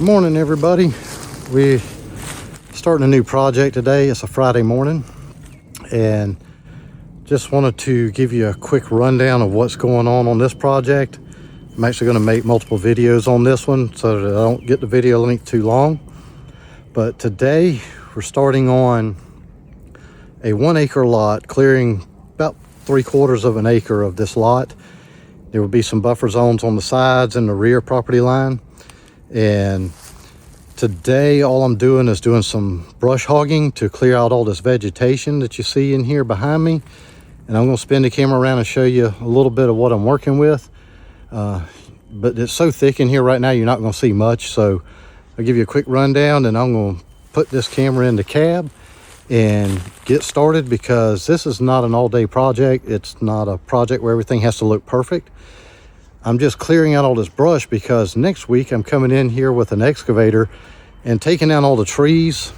Good morning, everybody. We're starting a new project today. It's a Friday morning, and just wanted to give you a quick rundown of what's going on this project. I'm actually going to make multiple videos on this one so that I don't get the video length too long. But today we're starting on a 1 acre lot, clearing about 3/4 of an acre of this lot. There will be some buffer zones on the sides and the rear property line. And today all I'm doing is doing some brush hogging to clear out all this vegetation that you see in here behind me. And I'm going to spin the camera around and show you a little bit of what I'm working with. But it's so thick in here right now, you're not going to see much. So I'll give you a quick rundown, and I'm going to put this camera in the cab and get started, because this is not an all-day project. It's not a project where everything has to look perfect. I'm just clearing out all this brush because next week I'm coming in here with an excavator and taking down all the trees.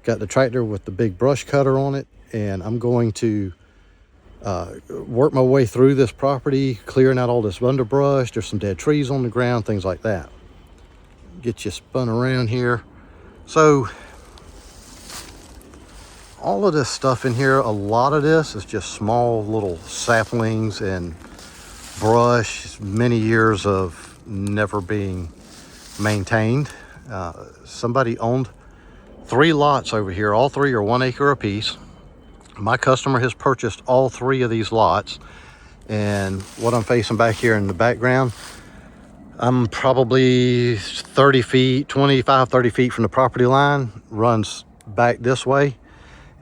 Got the tractor with the big brush cutter on it, and I'm going to work my way through this property, clearing out all this underbrush. There's some dead trees on the ground, things like that. Get you spun around here. So all of this stuff in here, a lot of this is just small little saplings and brush, many years of never being maintained. Somebody owned 3 lots over here. All 3 are 1 acre apiece. My customer has purchased all 3 of these lots, and what I'm facing back here in the background, I'm probably 30 feet, 25, 30 feet from the property line, runs back this way,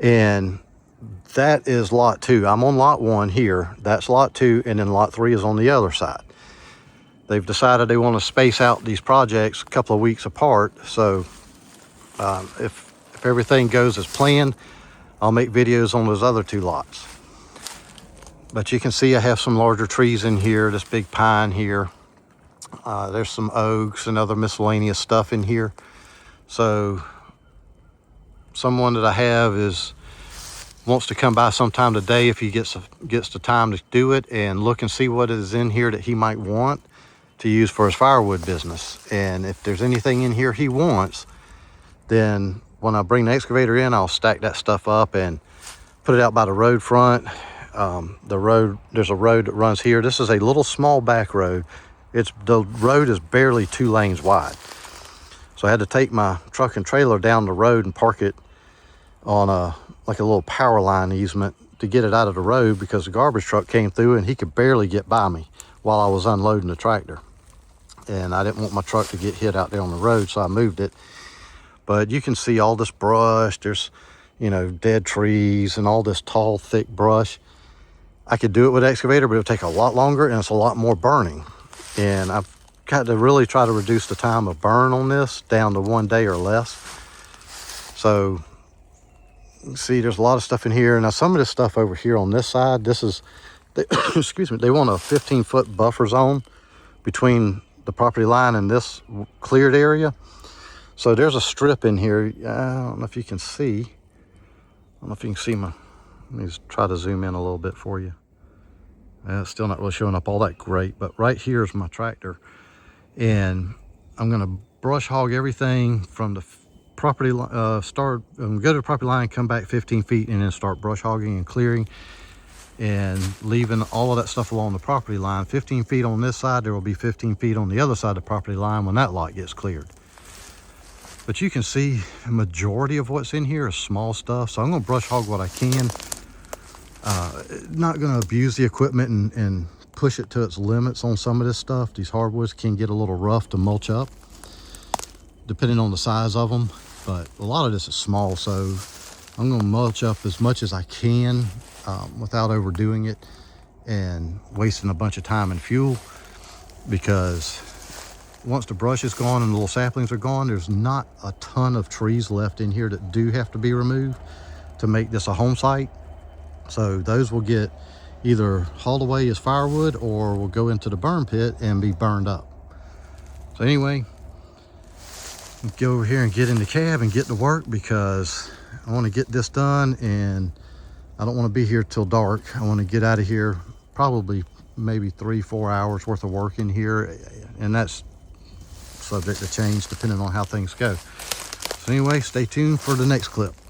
and that is lot 2. I'm on lot 1 here. That's lot 2, and then lot 3 is on the other side. They've decided they want to space out these projects a couple of weeks apart. So if everything goes as planned, I'll make videos on those other 2 lots. But you can see I have some larger trees in here. This big pine here. There's some oaks and other miscellaneous stuff in here. So someone that I have wants to come by sometime today, if he gets the time to do it, and look and see what is in here that he might want to use for his firewood business. And if there's anything in here he wants, then when I bring the excavator in, I'll stack that stuff up and put it out by the road front. There's a road that runs here. This is a little small back road. The road is barely 2 lanes wide. So I had to take my truck and trailer down the road and park it on like a little power line easement to get it out of the road, because the garbage truck came through and he could barely get by me while I was unloading the tractor. And I didn't want my truck to get hit out there on the road, so I moved it. But you can see all this brush. There's, dead trees and all this tall, thick brush. I could do it with an excavator, but it'll take a lot longer, and it's a lot more burning. And I've got to really try to reduce the time of burn on this down to 1 day or less. So see, there's a lot of stuff in here. Now, some of this stuff over here on this side, excuse me, they want a 15-foot buffer zone between the property line and this cleared area. So there's a strip in here. I don't know if you can see. I don't know if you can see let me just try to zoom in a little bit for you. It's still not really showing up all that great, but right here is my tractor. And I'm going to brush hog everything from the property line, go to the property line, come back 15 feet, and then start brush hogging and clearing and leaving all of that stuff along the property line. 15 feet on this side, there will be 15 feet on the other side of the property line when that lot gets cleared. But you can see a majority of what's in here is small stuff, so I'm going to brush hog what I can. Not going to abuse the equipment and push it to its limits on some of this stuff. These hardwoods can get a little rough to mulch up, depending on the size of them. But a lot of this is small, so I'm going to mulch up as much as I can without overdoing it and wasting a bunch of time and fuel, because once the brush is gone and the little saplings are gone, there's not a ton of trees left in here that do have to be removed to make this a home site. So those will get either hauled away as firewood or will go into the burn pit and be burned up. So anyway, go over here and get in the cab and get to work, because I want to get this done, and I don't want to be here till dark. I want to get out of here probably maybe 3-4 hours worth of work in here, and that's subject to change depending on how things go. So anyway, stay tuned for the next clip.